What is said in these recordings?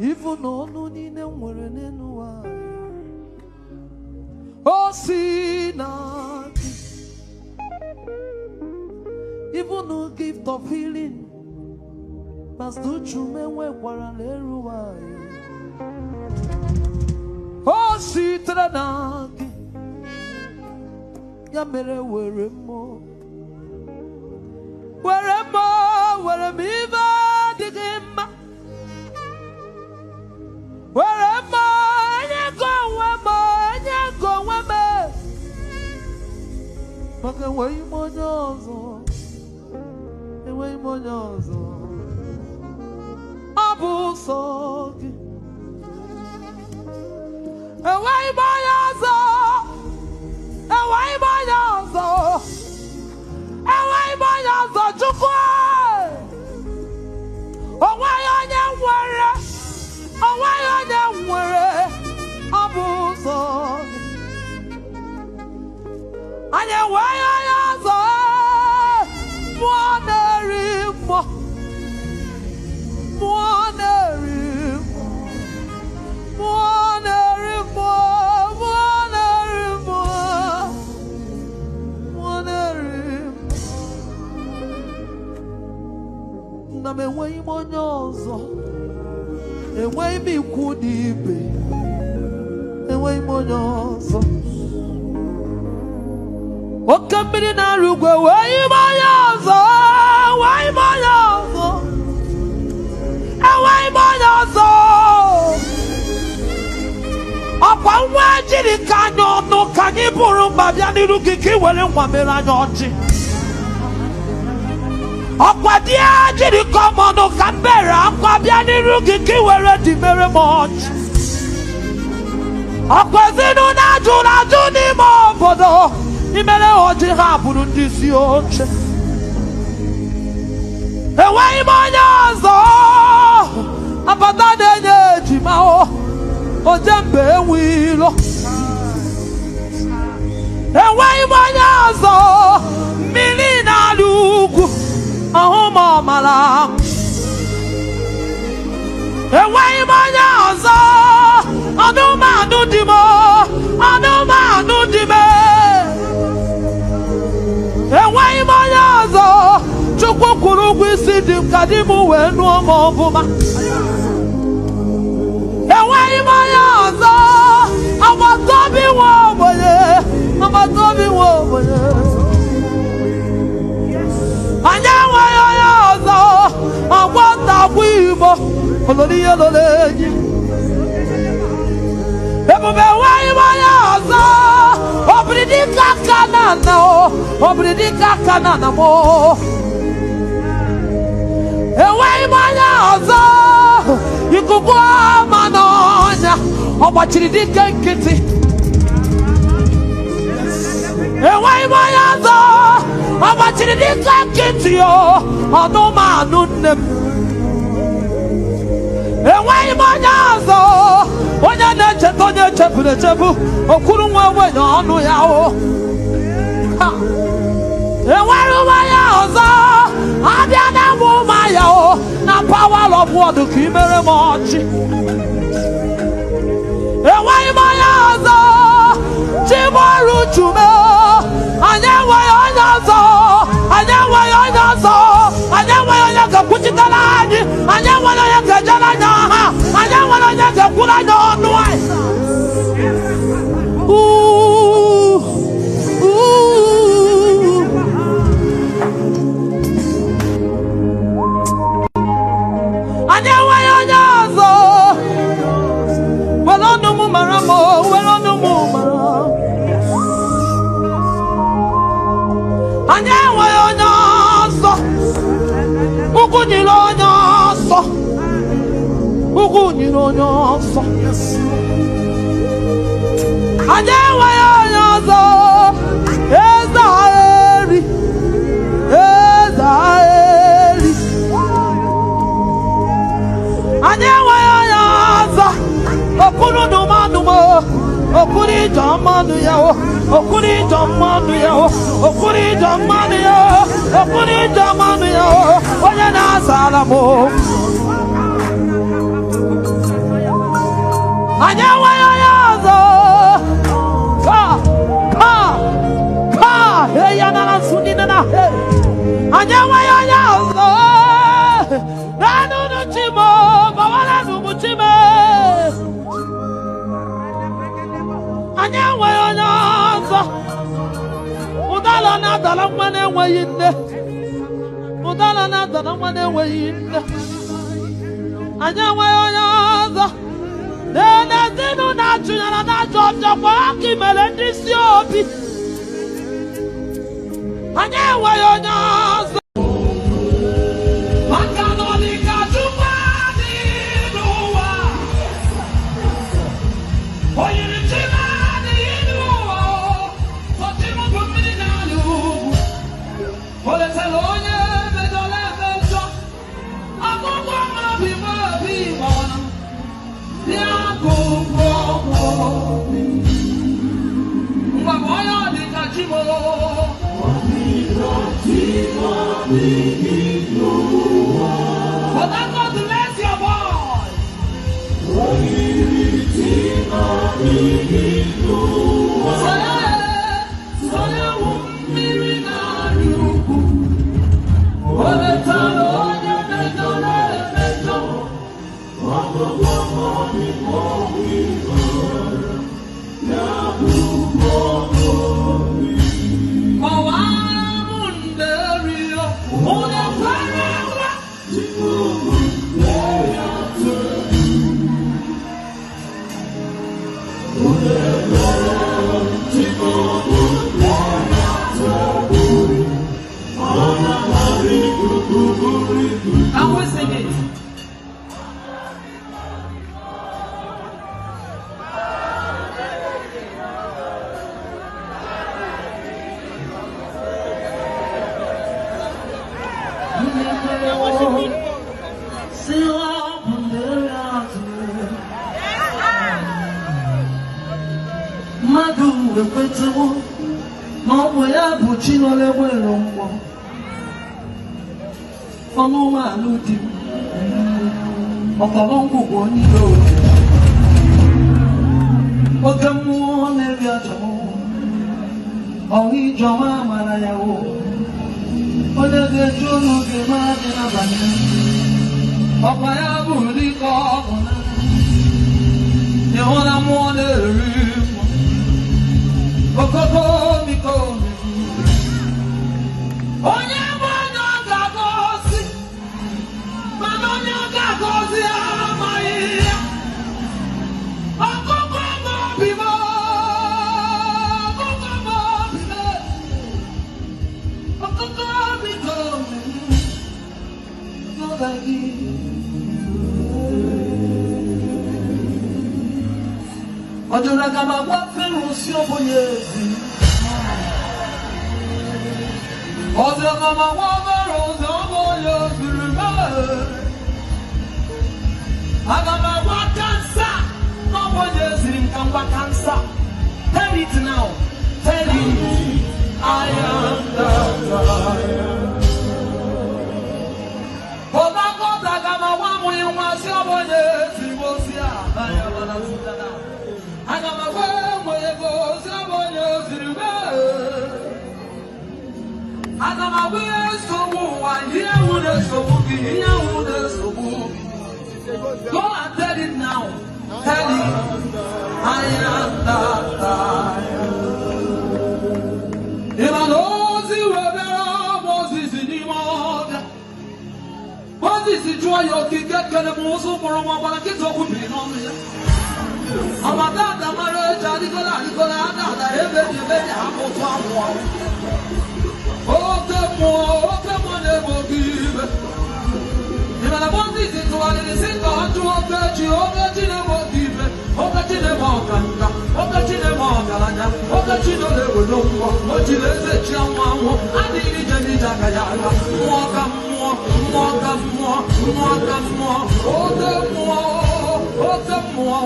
Even on in a word, oh, see not. Even no gift of healing, must do chume we waraleruwa. Oh, see tranaki, yamere weremo, weremiva digima. Wherever you go, but the way monyozo, Abu Sogi, away monyozo, Chukwa, away on your warrior. Away on them were Abu Sogi. And your way on your side, Monerimo, Name way monyozo. Away me could be away monyozo. What company now you go away monyozo? Away monyozo. Away monyozo. Upon where did it canyo no caniburu babiani looking well in Wamera Nochi? Aquadia did it come on no Canberra, Aquabiani looking were the very much. Aquazino Najula Junimo Bodo, Imele Oji Habun this yoche. Away Manyazo, Abadane Jimao, Ojembe Wilo. Away Manyazo, Milina Lugu. Ahoma malam, away manyazo, anuma nudimo, away manyazo, chukukuru kwisidim kadimu wenu omobuma, away manyazo, amatobi woboye. Anyawa yozo, awata wibo, ololiye loleji. Ebube waiwa yozo, obridika kanana mo. Ewaiwa yozo, ikukwa manonya, obachiridika nkiti. Ewaiwa yozo, Abachidika Kitio, Anoma Nunem. Away Manyazo, when I nature Tonya Chapu, or couldn't wait on Yao. Away Mayazo, Abiana Mumayao, na power of water, Kimere Mochi. Away Mayazo, Chimaru Chume. Anyawa yozo, anyawa yoga kuchitalaji, anyawa yoga jalanya, anyawa yoga kulanya onwai. Anyawa yozo, welonu maramo, welonu maramo. Anyawa yozo, ukunilo yozo. Anyawa yozo, ezaeri. Anyawa yozo, okunu dumanumo, okuni jamanu yao. Okuri jamanu yo, oye na salamo. Anyawa yazo. Hey, yana sunina na. Anyawa yazo. Nanu no chimo, bawala no chime. Anyawa yazo. Udala na dala mwane wayinde. Udala na dala mwane wayinde. Anyawa yazo. Nene zinu na chunyana na jojo kwa kimelendri siopi. Anyawa yazo. Makanonika chupani nuwa. Oyiri chimani nuwa. Otimu kumini nalu. Ole telonye medole mejo. Akukwa mabi wana. But I'm going to bless your boy. I'm whistling it. Madu ekwetewo ma ọ bụ ya bụ Chinolewere mgbọ ọnụmanụ dị ọkọrọ ngwụgwọ niile oke mmụọ na-eri ajọ ọnwụ ijeọma mara ya o onye ga-eji olu ga-emara dị n'abalị ọkwa ya bụ dịka ọgụ na ịhụla mmụọ na-eri okoko miko onye bụ onye ọ ga-agọzi mana onye ọ ga-agọzi amaghị ya ọkụkọ m'obi m ọkụkọ m'obi m ọkụkọ miko n'ụlọ gị ọjọrọ aga m agwa fero si ọbụnye ezi ọjọrọ aga m agwa fero si ọbụnye eziri mee aga m agwa kansa n'ọbụnye eziri nka ngwa kansa. Tell it now, tell it I am the lion. Ọbakọta aga m agwa mụnye nwa si ọbụnye eziri ozi a anya mana zụtara aga m agwa enweghị ego ozi ọbụnye eziri mee aga m agwa ihe nsogbu ụwa ihe ewu na-esogbu gị ihe ewu na-esogbu gị. Go and tell it now, tell it I am that lion. Ịma na ozi were Moses n'ime ọbịa Moses jụọ ya okike kere m ụzọ kpọrọ nwa gbara nkịta okwu biri n'ọnụ ya Amadada mara eja Nicola Adada ebeji hapụtụ amụọ oke mmụọ na-egbogibe ịmana Moses tụgharịrị sị ka ọ jụọ okechi na-egbogibe okechi na-eme ọkanga okechi na-eme ọgaranya okechi na-ewere mmụọ o jiri eze chi anwụ anwụ adịghị ije n'ije aka ya ala mmụọ ka mmụọ mmụọ ka mmụọ mmụọ ka mmụọ oke mmụọ oke mmụọ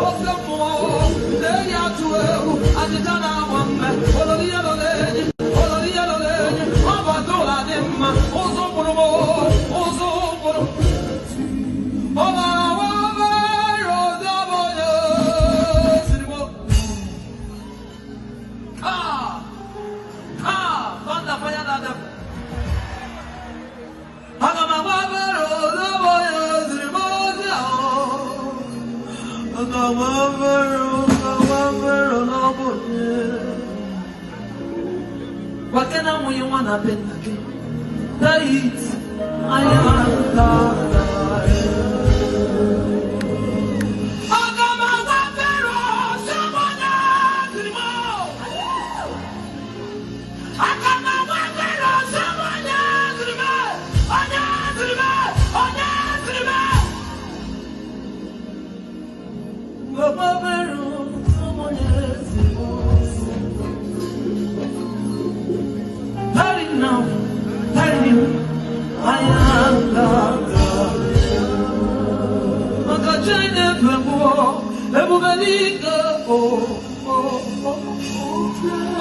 oke mmụọ na-eyi atụ egwu ajịja na-agba mme oloriya lolenyi ọ bụ adụla dị mma ụzọ mkpụrụ ụzọ mkpụrụ ọ na-awa mere ozi ọbụnye Wakena mwenye wana penda ke Dait Ayanda Agama wapero Samanya Zirimo Agama wapero Samanya Zirimo Anya Zirimo Anya Zirimo Wapero Samanya Zirimo Now, tell him I am God. Makachane pembo, ebugaliga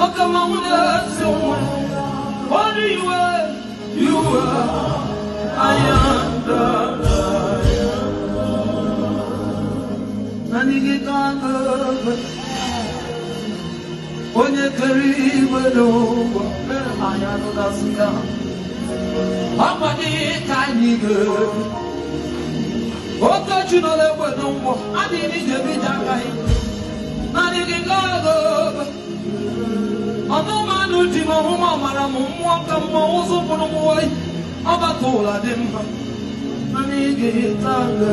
Akamuna someone. What are you? You are. I am God. Nanigitanga. Onye karibu n'ụwa anya nụdasị ya agbadị ka anyị ga okechi nọ n'egbe n'ụgbọ adịghị njebi ji aka ya naanị gị gago ọnụmanụ ji m ọhụma mara m mmụọ ka mmụọ ụzụ pụrụ m oyi ọgbata ụla dị mma naanị gị gago